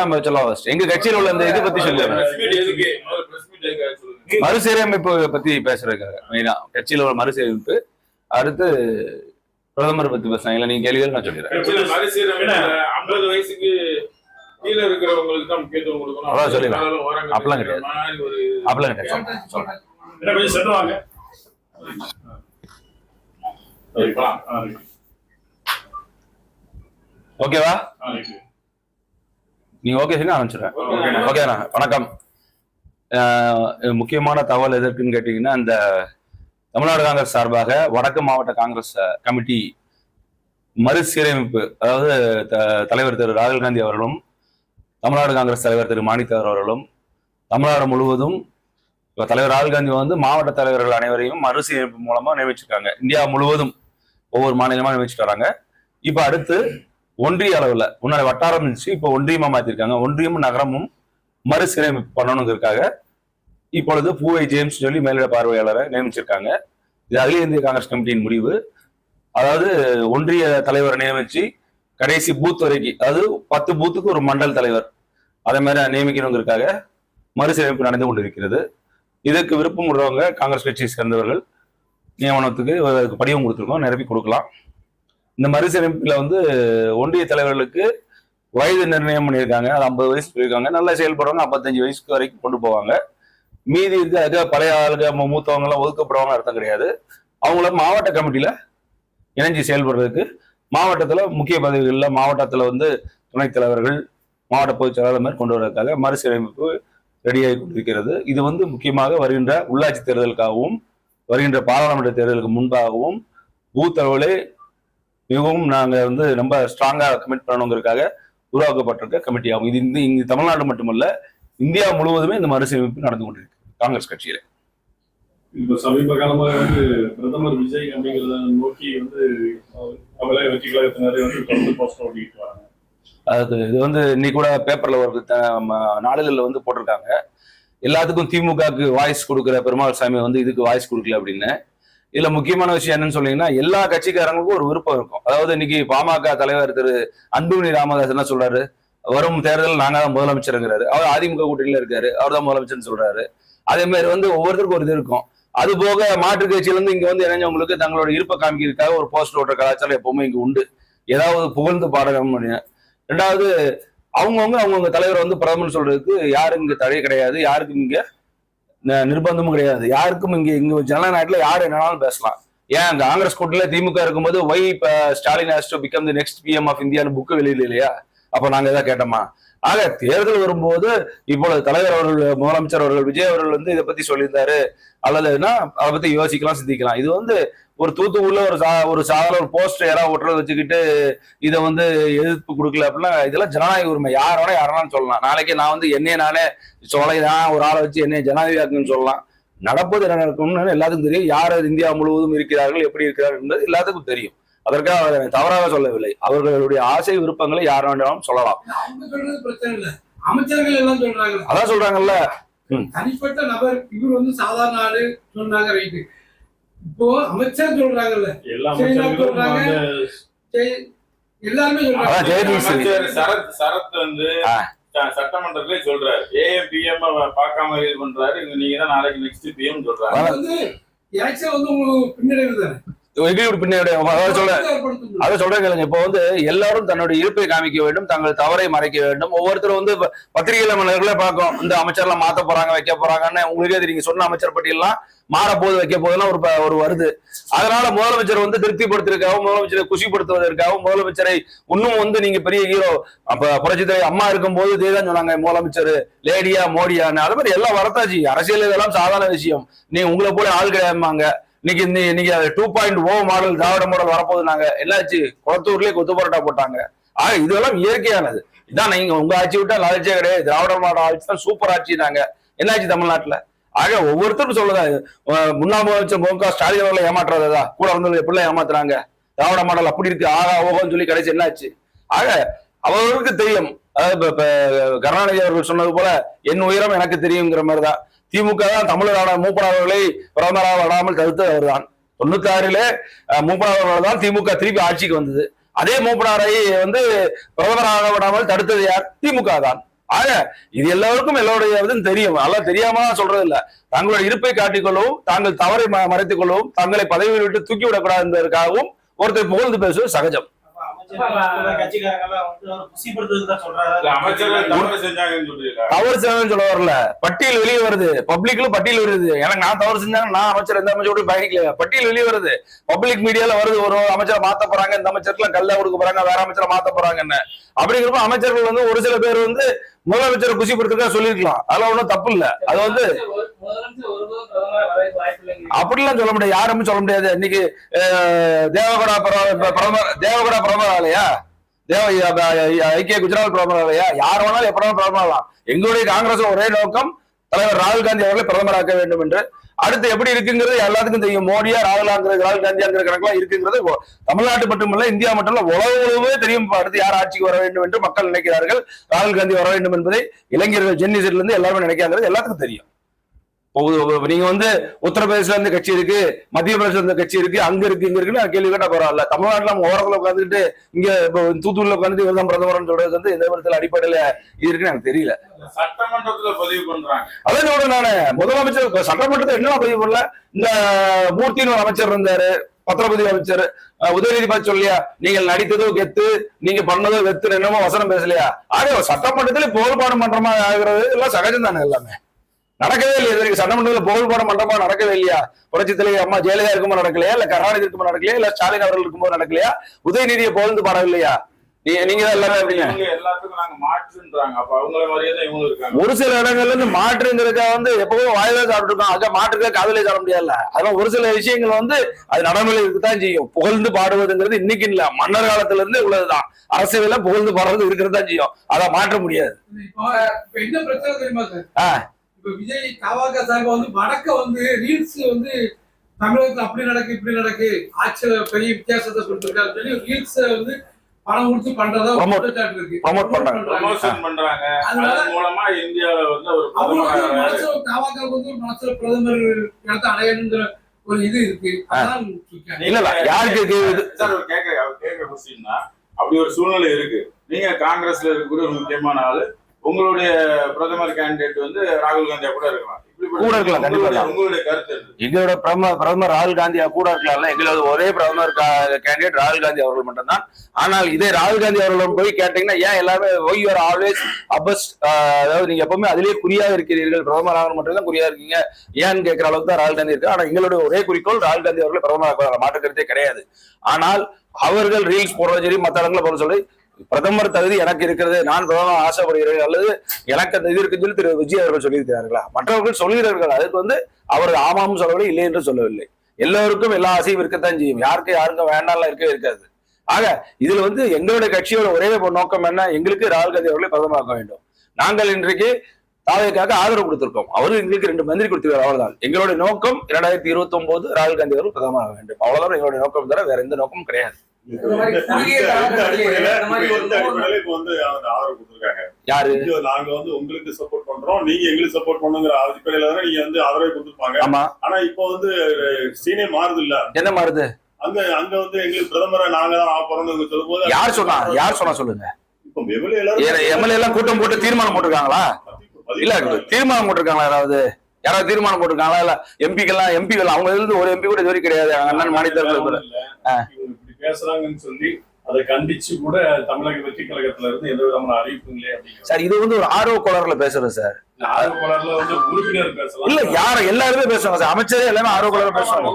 நம்ம சொல்லலாம். எங்க கட்சியில் உள்ள இந்த இதை பத்தி சொல்லுவாங்க, மறுசீரமைப்பு பத்தி பேசுறதுக்காக மெயினா கட்சியில் உள்ள மறுசீரமைப்பு. அடுத்து பிரதமர் பத்தி பேசுறாங்க. இல்ல நீங்க கேள்விகள் நான் சொல்லிடுறேன். 50 வயசுக்கு கீழே இருக்கிறவங்களுக்கு தான் முக்கியத்துவம் கொடுக்கணும். அதான் சொல்லிடலாம். அப்பெல்லாம் கிடையாது, அப்பெல்லாம் கிடையாது. சொல்றேன். ஓகேவா? நீங்க ஓகே சொன்னா ஆரம்பிச்சிடுறேன். ஓகேண்ணா, வணக்கம். முக்கியமான தகவல் எதற்குன்னு கேட்டீங்கன்னா, இந்த தமிழ்நாடு காங்கிரஸ் சார்பாக வடக்கு மாவட்ட காங்கிரஸ் கமிட்டி மறுசீரமைப்பு, அதாவது தலைவர் திரு ராகுல் காந்தி அவர்களும் தமிழ்நாடு காங்கிரஸ் தலைவர் திரு மாணிக்கர் அவர்களும் தமிழ்நாடு முழுவதும் தலைவர் ராகுல் காந்தி வந்து மாவட்ட தலைவர்கள் அனைவரையும் மறுசீரமைப்பு மூலமா நியமிச்சிருக்காங்க. இந்தியா முழுவதும் ஒவ்வொரு மாநிலமா நியமிச்சுட்டு வராங்க. இப்ப அடுத்து ஒன்றிய அளவுல முன்னாடி வட்டாரம் இருந்துச்சு, இப்போ ஒன்றியமா மாத்திருக்காங்க. ஒன்றியமும் நகரமும் மறுசீரமைப்பு பண்ணணுங்கிறதுக்காக இப்பொழுது பூவை ஜேம்ஸ் சொல்லி மேலிட பார்வையாளரை நியமிச்சிருக்காங்க. இது அகில இந்திய காங்கிரஸ் கமிட்டியின் முடிவு. அதாவது ஒன்றிய தலைவரை நியமிச்சு கடைசி பூத் வரைக்கும், அதாவது 10 பூத்துக்கு ஒரு மண்டல் தலைவர், அதே மாதிரி நியமிக்கணுங்கிறதுக்காக மறுசீரமைப்பு நடந்து கொண்டிருக்கிறது. இதற்கு விருப்பம் உள்ளவங்க காங்கிரஸ் கட்சியை சேர்ந்தவர்கள் நியமனத்துக்கு படிவம் கொடுத்துருக்கோம், நிரப்பி கொடுக்கலாம். இந்த மறுசீரமைப்புல வந்து ஒன்றிய தலைவர்களுக்கு வயது நிர்ணயம் பண்ணியிருக்காங்க. அது 50 வயசு போயிருக்காங்க. நல்லா செயல்படுறவங்க 55 வயசுக்கு வரைக்கும் கொண்டு போவாங்க. மீதி இருக்க பழைய ஆளுக மூத்தவங்க எல்லாம் ஒதுக்கப்படுவாங்க அர்த்தம் கிடையாது. அவங்கள மாவட்ட கமிட்டியில இணைஞ்சு செயல்படுறதுக்கு மாவட்டத்துல முக்கிய பதவிகளில் மாவட்டத்துல வந்து துணைத் தலைவர்கள், மாவட்ட பொதுச் செயலாளர் மாதிரி கொண்டு வர்றதுக்காக மறுசீரமைப்பு ரெடியாகி கொண்டிருக்கிறது. இது வந்து முக்கியமாக வருகின்ற உள்ளாட்சி தேர்தலுக்காகவும் வருகின்ற பாராளுமன்ற தேர்தலுக்கு முன்பாகவும் பூத் அளவிலே மிகவும் நாங்கள் வந்து ரொம்ப ஸ்ட்ராங்கா கமிட் பண்ணணுங்கிறதுக்காக உருவாக்கப்பட்டிருக்க கமிட்டி ஆகும். இது இங்கு தமிழ்நாடு மட்டுமல்ல, இந்தியா முழுவதுமே இந்த மறுசீரமைப்பு நடந்து கொண்டிருக்கு காங்கிரஸ் கட்சியில. இப்ப சமீப காலமாக வந்து பிரதமர் விஜய் அப்படிங்கிறத நோக்கி வந்து வெற்றி கழகத்தினரை வந்து தொடர்ந்து போஸ்டர் ஓட்டிட்டு வராங்க. அது இது வந்து இன்னைக்கு கூட பேப்பர்ல ஒரு நாளிதழில் வந்து போட்டிருக்காங்க, எல்லாத்துக்கும் திமுகவுக்கு வாய்ஸ் கொடுக்குற பெருமாள் சாமி வந்து இதுக்கு வாய்ஸ் கொடுக்கல அப்படின்னு. இதுல முக்கியமான விஷயம் என்னன்னு சொன்னீங்கன்னா, எல்லா கட்சிக்காரங்களுக்கும் ஒரு விருப்பம் இருக்கும். அதாவது இன்னைக்கு பாமக தலைவர் திரு அன்புமணி ராமதாஸ் என்ன சொல்றாரு, வரும் தேர்தல் நாங்க தான் முதலமைச்சருங்கிறாரு. அவர் அதிமுக கூட்டணியில இருக்காரு, அவர் தான் முதலமைச்சர்னு சொல்றாரு. அதே மாதிரி வந்து ஒவ்வொருத்தருக்கும் ஒரு இது இருக்கும். அது போக மாற்றுக் கட்சியில இருந்து இங்க வந்து இணைஞ்சவங்களுக்கு தங்களோட இருப்பை காமிக்கிறதுக்காக ஒரு போஸ்டர் ஓட்டுற கலாச்சாரம் எப்பவுமே இங்க உண்டு, ஏதாவது புகழ்ந்து பாடகம். ரெண்டாவது, அவங்கவுங்க தலைவரை வந்து பிரதமர் சொல்றதுக்கு யாரும் இங்க தடை கிடையாது, யாருக்கும் இங்க நிர்பந்தமும் கிடையாது. யாருக்கும் இங்க ஜனநாயகத்துல யாரு என்னன்னாலும் பேசலாம். ஏன் காங்கிரஸ் கூட்டணியில திமுக இருக்கும்போது why Stalin has to become the next PM of இந்தியான்னு புக்கு வெளியில இல்லையா? அப்ப நாங்க எதாவது கேட்டோமா? ஆக தேர்தல் வரும்போது இப்பொழுது தலைவர் அவர்கள், முதலமைச்சர் அவர்கள், விஜய் அவர்கள் வந்து இதை பத்தி சொல்லியிருந்தாரு அல்லதுன்னா அதை பத்தி யோசிக்கலாம், சிந்திக்கலாம். இது வந்து ஒரு தூத்துக்குள்ள ஒரு சாதாரண ஒரு போஸ்டர் யாராவது ஒட்டுறதை வச்சுக்கிட்டு இதை வந்து எதிர்ப்பு கொடுக்கல அப்படின்னா, இதெல்லாம் ஜனநாயக உரிமை. யாரோட யாரெல்லாம் சொல்லலாம். நாளைக்கு நான் வந்து என்னைய நானே நான் ஒரு ஆளை வச்சு என்னைய ஜனாதிபதியாக்குன்னு சொல்லலாம். நடப்பது என்ன நடக்கும்னு எல்லாத்துக்கும் தெரியும். யார் இந்தியா முழுவதும் இருக்கிறார்கள், எப்படி இருக்கிறார்கள் என்பது எல்லாத்துக்கும் தெரியும். அதற்காக தவறாக சொல்லவில்லை. அவர்களுடைய ஆசை விருப்பங்களை யார் வேண்டாலும் சொல்லலாம். அமைச்சர்கள் எல்லாம் சொல்றாங்க, அதான் சொல்றாங்கல்ல. தனிப்பட்ட நபர் இவர் வந்து சாதாரண ஆளு சொன்னாங்க, ரைட்டு. இப்போ அமைச்சர் சொல்றாங்கல்ல, சொல்றாங்க, எல்லாருமே சொல்றாங்க. சரத் வந்து சட்டமன்றத்திலே சொல்றாரு, ஏஎம் பிஎம் பார்க்காம இது பண்றாரு, நீங்க தான் நாளைக்கு நெக்ஸ்ட் பிஎம் சொல்றாரு. வந்து எலெக்ஷன் வந்து உங்களுக்கு பின்னடைவு தானே, அதை சொல்றேன். இப்ப வந்து எல்லாரும் தன்னுடைய இருப்பை காமிக்க வேண்டும், தங்கள் தவறை மறைக்க வேண்டும். ஒவ்வொருத்தரும் வந்து பத்திரிகையில மலர்களே பார்க்கும், இந்த அமைச்சர்லாம் மாத்த போறாங்க, வைக்க போறாங்கன்னு உங்களுக்கே நீங்க சொன்ன அமைச்சர் பட்டியலாம் மாறப்போது வைக்க போதெல்லாம் ஒரு வருது. அதனால முதலமைச்சர் வந்து திருப்திப்படுத்துறதுக்காகவும், முதலமைச்சரை குஷிப்படுத்துவதற்காகவும், முதலமைச்சரை இன்னும் வந்து நீங்க பெரிய ஹீரோ, அப்ப புரட்சித்துறை அம்மா இருக்கும் போது இதேதான் சொன்னாங்க, முதலமைச்சர் லேடியா மோடியான்னு. அது மாதிரி எல்லாம் வரத்தாச்சு. அரசியல் இதெல்லாம் சாதாரண விஷயம். நீ உங்களை போல ஆள் கிடையாதுமாங்க. இன்னைக்கு 2.0 மாடல் திராவிட மாடல் வரப்போது. நாங்க என்னாச்சு, குளத்தூர்லயே கொத்து பரோட்டா போட்டாங்க. இதெல்லாம் இயற்கையானது. இதான் நீங்க உங்க ஆட்சி விட்டா ஆட்சியே கிடையாது, திராவிட மாடல் ஆட்சி தான் சூப்பர் ஆட்சி. நாங்க என்னாச்சு தமிழ்நாட்டுல? ஆக ஒவ்வொருத்தரும் சொல்லுதா, முன்னாள் முதலமைச்சர் மு.க. ஸ்டாலின் அவர்களை ஏமாற்றுறதா, கூட வந்து எப்படிலாம் ஏமாத்துறாங்க, திராவிட மாடல் அப்படி இருக்கு ஆகா ஓகோன்னு சொல்லி கடைசி என்னாச்சு? ஆக அவர்களுக்கு தெரியும். அதாவது இப்ப கருணாநிதி அவர்கள் சொன்னது போல என் உயரம் எனக்கு தெரியுங்கிற மாதிரிதான் திமுக தான் தமிழரான மூப்பனார் அவர்களை பிரதமராக வராமல் தடுத்தது அவர்தான். 96 மூப்பனார் அவர்கள் தான் திமுக திருப்பி ஆட்சிக்கு வந்தது. அதே மூப்பனாரை வந்து பிரதமராக விடாமல் தடுத்தது யார்? திமுக தான். ஆக இது எல்லாருக்கும் எல்லோருடைய இதுன்னு தெரியும். அதெல்லாம் தெரியாம சொல்றது இல்ல. தங்களுடைய இருப்பை காட்டிக்கொள்ளவும், தாங்கள் தவறை மறைத்துக் கொள்ளவும், தங்களை பதவியை விட்டு தூக்கி விடக்கூடாது என்பதற்காகவும் ஒருத்தர் புகழ்ந்து பேசுவது சகஜம். தவறு செய்யணும்னு சொல்ல வரல, பட்டியல் வெளியே வருது, பப்ளிக்ல பட்டியல் வருது. எனக்கு நான் தவறு செஞ்சாங்க, நான் அமைச்சர் எந்த அமைச்சரோட பயணிக்கல, பட்டியல் வெளியே வருது, பப்ளிக் மீடியால வருது. ஒரு அமைச்சரை மாத்த போறாங்க, இந்த அமைச்சருக்குலாம் கல்ல கொடுக்க போறாங்க, வேற அமைச்சரை மாத்த போறாங்கன்னு. அப்படிங்கிறப்ப அமைச்சர்கள் வந்து ஒரு சில பேர் வந்து முதலமைச்சரை குசிப்படுத்துக்கா சொல்லிருக்கலாம். அதெல்லாம் ஒன்றும் தப்பு இல்ல. அது வந்து அப்படிலாம் சொல்ல முடியாது, யாருமே சொல்ல முடியாது. இன்னைக்கு தேவகோடா பிரதமர் ஆலையா, ஐக்கிய குஜராத் பிரதமர் ஆலையா, யார் வேணாலும் எப்படாலும் பிரதமர் ஆகலாம். எங்களுடைய காங்கிரஸ் ஒரே நோக்கம் தலைவர் ராகுல் காந்தி அவர்களை பிரதமராக்க வேண்டும் என்று. அடுத்து எப்படி இருக்குங்கிறது எல்லாத்துக்கும் தெரியும். மோடியா ராகுல் காந்தியாங்கிற கணக்கெல்லாம் இருக்குங்கிறது தமிழ்நாட்டு மட்டுமல்ல, இந்தியா மட்டுமல்ல, உலகமே தெரியும். அடுத்து யார் ஆட்சிக்கு வர வேண்டும் என்று மக்கள் நினைக்கிறார்கள். ராகுல் காந்தி வர வேண்டும் என்பதை இளைஞர்கள் ஜென்னிசர்ல இருந்து எல்லாருமே நினைக்கிறாங்க. எல்லாத்துக்கும் தெரியும். நீங்க வந்து உத்தரப்பிரதேசல இருந்து கட்சி இருக்கு, மத்திய பிரதேசல இருந்து கட்சி இருக்கு, அங்க இருக்கு, இங்க இருக்குன்னு கேள்வி கேட்டா பரவாயில்ல. தமிழ்நாட்டுல நம்ம ஓரத்துல உட்காந்துட்டு இங்க தூத்துக்குடியில உட்காந்துட்டு இவர்தான் பிரதமர்னு சொல்றது வந்து எந்த விதத்துல அடிப்படையில இது இருக்குன்னு எனக்கு தெரியல. சட்டமன்றத்துல பதிவு பண்றாங்க. அதான் சொல்றேன் நானு, முதலமைச்சர் சட்டமன்றத்தை என்ன பதிவு பண்ணல. இந்த மூர்த்தின்னு ஒரு அமைச்சர் இருந்தாரு, பத்திரப்பதிவு அமைச்சர், உதயநிதி பார்த்து சொல்லியா, நீங்கள் நடித்ததோ கெத்து, நீங்க பண்ணதோ வெத்து, என்னமோ வசனம் பேசலையா. ஆக சட்டமன்றத்துல போர்பாடு மன்றமா ஆகிறது எல்லாம் சகஜம் தானே. எல்லாமே நடக்கவே இல்லையா? சட்டமன்றத்தில் புகழ்பாடு மன்றமா நடக்கவே இல்லையா? புரட்சி தலைவர் அம்மா ஜெயலலிதா இருக்கும்போது நடக்கலையா, இல்ல கருணாநிதி இருக்கும்போது நடக்கலையா, இல்ல ஸ்டாலின் அவர்கள் இருக்கும்போது நடக்கலையா? உதயநிதியை புகழ்ந்து பாடவில்லையா? நீங்க தான் எல்லாமே எப்படிங்க எல்லாத்துக்கும் நாங்க மாற்றுன்றாங்க. அப்ப அவங்கள மாதிரியே தான் இவங்க இருக்காங்க. ஒரு சில இடங்கள்ல இருந்து மாற்றுங்கிறதுக்காக வந்து எப்பவும் வாயில சாப்பிட்டு இருக்கோம். அங்க மாற்றுக்க காதலே சாப்பிட முடியாது. அதெல்லாம் ஒரு சில விஷயங்கள் வந்து அது நடைமுறை இருக்குதான் செய்யும். புகழ்ந்து பாடுவதுங்கிறது இன்னைக்கு இல்ல, மன்னர் காலத்துல இருந்து உள்ளதுதான். அரசியல புகழ்ந்து பாடுறது இருக்கிறது தான் செய்யும். அதை மாற்ற முடியாது. என்ன பிரச்சனை தெரியுமா சார்? விஜய் தவாக சார்பா வந்து வடக்க வந்து ரீல்ஸ் வந்து தமிழகத்துல அப்படி நடக்கு இப்படி நடக்கு, ஆட்சியில பெரிய வித்தியாசத்தை கொடுத்துருக்காரு சொல்லி ரீல்ஸ் வந்து பணம் கொடுத்து பண்றதா இருக்கு, ப்ரமோஷன் பண்றாங்க. அதன் மூலமா இந்தியாவில வந்து ஒரு தவாக வந்து மனசுல பிரதமர் இடத்தை அடையணுங்கிற ஒரு இது இருக்கு. இல்ல யாருக்கு கேட்க கொஸ்டின்னா அப்படி ஒரு சூழ்நிலை இருக்கு. நீங்க காங்கிரஸ்ல இருக்கக்கூடிய ஒரு முக்கியமான ஆளு, உங்களுடைய பிரதமர் கேண்டிடேட் வந்து ராகுல் காந்தியா கூட இருக்கலாம். கூட இருக்கலாம், கண்டிப்பா. உங்களுடைய கருத்து எங்களோட பிரதமர் ராகுல் காந்தியா கூட இருக்கலாம். எங்களோட ஒரே பிரதமர் கேண்டிடேட் ராகுல் காந்தி அவர்கள் மட்டும்தான். ஆனால் இதே ராகுல் காந்தி அவர்களும் போய் கேட்டீங்கன்னா, ஏன் எல்லாமே ஒய் யூ ஆர் ஆல்வேஸ் அபஸ்ட், அதாவது நீங்க எப்பவுமே அதிலேயே குறியாக இருக்கிறீர்கள், பிரதமர் ஆகணும் மட்டும் தான் குறியா இருக்கீங்க ஏன்னு கேட்கிற அளவுக்கு தான் ராகுல் காந்தி இருக்கு. ஆனா எங்களுடைய ஒரே குறிக்கோள் ராகுல் காந்தி அவர்களை பிரதமர் மாற்று கருத்தே கிடையாது. ஆனால் அவர்கள் ரீல்ஸ் போடுறது சரி, மற்ற இடங்களை போட சொல்லி பிரதமர் தகுதி எனக்கு இருக்கிறது, நான் பிரதமர் ஆசைப்படுகிறேன், அல்லது எனக்கு அந்த இது இருக்குன்னு சொல்லி திரு விஜய் அவர்கள் சொல்லியிருக்கிறார்களா? மற்றவர்கள் சொல்கிறார்கள். அதுக்கு வந்து அவர் ஆமாம் சொல்லவில்லை, இல்லை என்று சொல்லவில்லை. எல்லோருக்கும் எல்லா ஆசையும் இருக்கத்தான் செய்யும். யாருக்கும் வேண்டாம்லாம் இருக்கவே இருக்காது. ஆக இதுல வந்து எங்களுடைய கட்சியோட ஒரே நோக்கம் என்ன? எங்களுக்கு ராகுல் காந்தி அவர்களை பிரதமராக்க வேண்டும். நாங்கள் இன்றைக்கு தாவேக்காக ஆதரவு கொடுத்திருக்கோம். அவரு எங்களுக்கு 2 மந்திரி கொடுத்திருக்காரு. அவ்வளவுதான் எங்களுடைய நோக்கம். 2029 ராகுல் காந்தி அவர்கள் பிரதமராக வேண்டும். அவ்வளவுதான் எங்களுடைய நோக்கம், தவிர வேற எந்த நோக்கமும் கிடையாது. யாரு நாங்க வந்து உங்களுக்கு சப்போர்ட் பண்றோம், நீங்க எங்களுக்கு சப்போர்ட் பண்ணுங்கிற அடிப்படையில தானே நீங்க வந்து ஆதரவு கொடுத்துருப்பாங்க. ஆமா. ஆனா இப்போ வந்து சீனே மாறுது இல்ல? என்ன மாறுது? அங்க வந்து எங்களுக்கு பிரதமரை நாங்க தான் ஆப்பறோம்னு சொல்லும் போது யார் சொன்னா சொல்லுங்க. இப்போ எம்எல்ஏ எல்லாம் கூட்டம் போட்டு தீர்மானம் போட்டிருக்காங்களா? இல்ல தீர்மானம் போட்டிருக்காங்களா? யாராவது தீர்மானம் போட்டிருக்காங்களா? இல்ல எம்பிகள் அவங்க இருந்து ஒரு எம்பி கூட இது வரைக்கும் கிடையாது. அண்ணன் மாநில பேசுறாங்கன்னு சொல்லி அதை கண்டிச்சு கூட தமிழக வெற்றி கழகத்துல இருந்து எந்த விதமான அறிவிப்புங்களே அப்படிங்க சார். இது வந்து ஒரு ஆர்வ கோளாறுல பேசுறேன் சார். இல்ல யாரும் எல்லாருமே பேசுவாங்க சார். அமைச்சரே எல்லாமே ஆர்வ கோளாறுல பேசுவாங்க.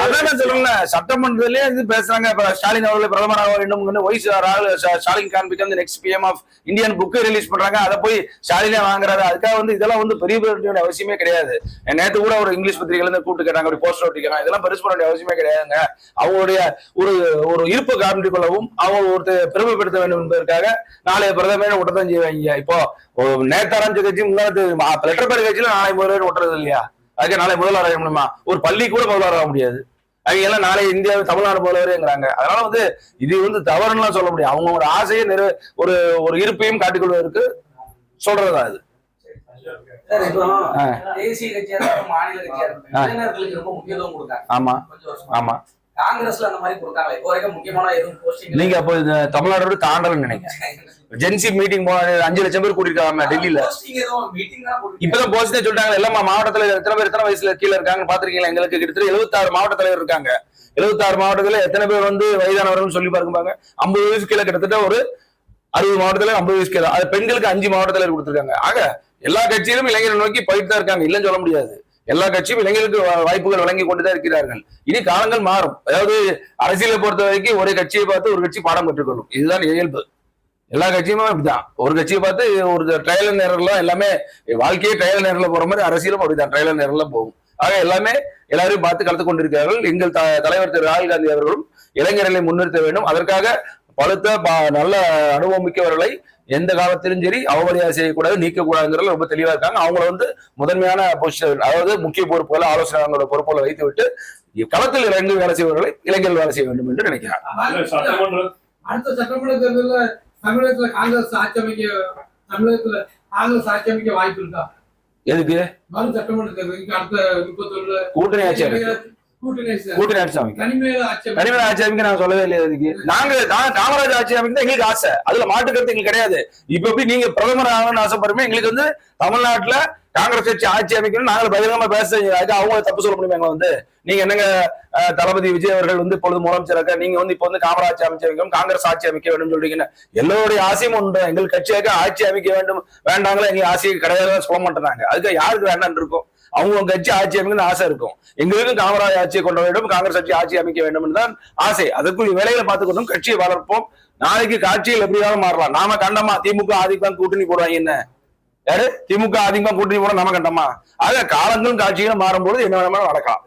அதான் சொல்லுங்க, சட்டமன்றத்திலே இது பேசுறாங்க. இப்ப ஸ்டாலின் அவர்களை பிரதமராக வேண்டும், Stalin can become the next PM of Indian book release பண்றாங்க. அதை போய் ஸ்டாலினே வாங்குறாரு. அதுக்காக வந்து இதெல்லாம் வந்து பெரிய அவசியமே கிடையாது. நேற்று கூட ஒரு இங்கிலீஷ் பத்திரிகையில இருந்து கூப்பிட்டு கேட்டாங்க, அப்படி போஸ்டர் ஒட்டிக்கிறாங்க. இதெல்லாம் பெருசு பண்ண வேண்டிய அவசியமே கிடையாதுங்க. அவங்களுடைய ஒரு இருப்பு காண்பிக் கொள்ளவும் அவங்க ஒருத்தர் பெருமைப்படுத்த வேண்டும் என்பதற்காக நாளைய பிரதமர் விட்டதான் செய்வாங்க. இப்போ நேற்று ஆரம்பிச்ச கட்சி லெட்டர் பேர் கட்சியில நாளை முதல்வர் ஒட்டுறது இல்லையா? அதுக்கு நாளை முதல்வர் ஆக முடியுமா? ஒரு பள்ளி கூட முதல்வர் ஆக முடியாது. அவங்க எல்லாம் நாளை இந்தியா தமிழ்நாடு முதல்வருங்கிறாங்க. அதனால வந்து இது வந்து தவறுன்னு சொல்ல முடியும். அவங்க ஒரு ஆசையை ஒரு இருப்பையும் காட்டிக்கொள்வதற்கு சொல்றதா இது. தேசிய கட்சியா மாநில கட்சியா ரொம்ப முக்கியத்துவம் கொடுத்தாங்க. ஆமா ஆமா. காங்கிரஸ்ல அந்த மாதிரி கொடுத்தாங்க இப்போ வரைக்கும் முக்கியமான எதுவும் போஸ்டிங் நீங்க அப்போ இந்த தமிழ்நாடு தாண்டலன்னு நினைக்கிறேன். ஜென்சி மீட்டிங் 5 லட்சம் பேர் கூட்டிருக்காங்க டெல்லியில. போஸ்டிங் எதுவும் மீட்டிங் தான் கொடுத்தாங்க. இப்பதான் போஸ்டே சொல்லிட்டாங்க எல்லா மாவட்டத்துல எத்தனை பேர் எத்தனை வயசுல கீழே இருக்காங்க பாத்திருக்கீங்களா? எங்களுக்கு கிட்டத்தட்ட 76 மாவட்ட தலைவர் இருக்காங்க. 76 மாவட்டத்துல எத்தனை பேர் வந்து வயதானவர்கள் சொல்லி பாருங்க. 50 வயசு கீழே கிட்டத்தட்ட ஒரு 60 மாவட்டத்துல 50 வயசு கீழே. அது பெண்களுக்கு 5 மாவட்ட தலைவர் கொடுத்திருக்காங்க. ஆக எல்லா கட்சியிலும் இளைஞரை நோக்கி போயிட்டு தான் இருக்காங்க, இல்லைன்னு சொல்ல முடியாது. எல்லா கட்சியும் இளைஞர்களுக்கு வாய்ப்புகள் வழங்கி கொண்டுதான் இருக்கிறார்கள். இனி காலங்கள் மாறும். அதாவது அரசியலை பொறுத்த வரைக்கும் ஒரே கட்சியை பார்த்து ஒரு கட்சி பாடம் கற்றுக்கொள்ளும். இதுதான் இயல்பு. எல்லா கட்சியுமே அப்படிதான். ஒரு கட்சியை பார்த்து ஒரு ட்ரையல் நேரம்லாம் எல்லாமே வாழ்க்கையே ட்ரையல் நேரில் போற மாதிரி அரசியலும் அப்படிதான் ட்ரையல் நேரில் போகும். ஆக எல்லாமே எல்லாரையும் பார்த்து கலந்து கொண்டிருக்கிறார்கள். எங்கள் தலைவர் திரு ராகுல் காந்தி அவர்களும் இளைஞர்களை முன்னிறுத்த வேண்டும். அதற்காக பழுத்த நல்ல அனுபவம் மிக்கவர்களை எந்த காலத்திலும் சரி அவமரியாதை செய்யக்கூடாது, நீக்கக்கூடாதுங்கிறது ரொம்ப தெளிவா இருக்காங்க. அவங்கள வந்து முதன்மையான பொசிஷன், அதாவது முக்கிய பொறுப்புகளை ஆலோசனை பொறுப்புகளை வைத்து விட்டு களத்தில் இறங்கி வேலை செய்வர்களை இளைஞர்கள் வேலை செய்ய வேண்டும் என்று நினைக்கிறார். அடுத்த சட்டமன்ற தேர்தலில் தமிழகத்துல காங்கிரஸ் ஆட்சி அமைக்க வாய்ப்பு இருக்கா? எதுக்கு? மறு சட்டமன்ற தேர்தலுக்கு அடுத்த 31 கூட்டணி ஆட்சி அமைக்க தனிமையில ஆட்சி அமைக்க நான் சொல்லவே இல்லையா? இதுக்கு நாங்க காமராஜ் ஆட்சி அமைக்க தான் எங்களுக்கு ஆசை. அதுல மாட்டுக்கிறது எங்களுக்கு கிடையாது. இப்ப எப்படி நீங்க பிரதமர் ஆகணும்னு ஆசைப்படுறோமே, எங்களுக்கு வந்து தமிழ்நாட்டுல காங்கிரஸ் கட்சி ஆட்சி அமைக்கணும் நாங்க பகிரங்கமா பேச. அவங்க தப்பு சொல்ல முடியுமா? வந்து நீங்க என்னங்க தளபதி விஜய் அவர்கள் வந்து இப்பொழுது முதலமைச்சராக நீங்க வந்து இப்ப வந்து காமராஜ் ஆட்சி அமைக்கணும், காங்கிரஸ் ஆட்சி அமைக்க வேண்டும் சொல்றீங்கன்னா எல்லோருடைய ஆசையும் ஒன்று. எங்கள் கட்சியாக ஆட்சி அமைக்க வேண்டும் வேண்டாங்களா? எங்க ஆசையை கிடையாது சொல்ல மாட்டேறாங்க. அதுக்கு யாருக்கு வேண்டாம் இருக்கும்? அவங்க கட்சி ஆட்சி அமைக்கணும்னு ஆசை இருக்கும். எங்களுக்கும் காமராஜ் ஆட்சியை கொண்டு வேண்டும், காங்கிரஸ் ஆட்சி ஆட்சி அமைக்க வேண்டும் தான் ஆசை. அதற்குரிய வேலைகளை பார்த்துக்கணும், கட்சியை வளர்ப்போம். நாளைக்கு காட்சியில் எப்படியாவது மாறலாம். நாம கண்டமா திமுக அதிகம் கூட்டணி போடுவாங்க. என்ன யாரு திமுக அதிகமா கூட்டணி போட நாம கண்டமா? ஆக காலங்களும் காட்சிகளும் மாறும்போது என்ன வேணாலும் நடக்கலாம்.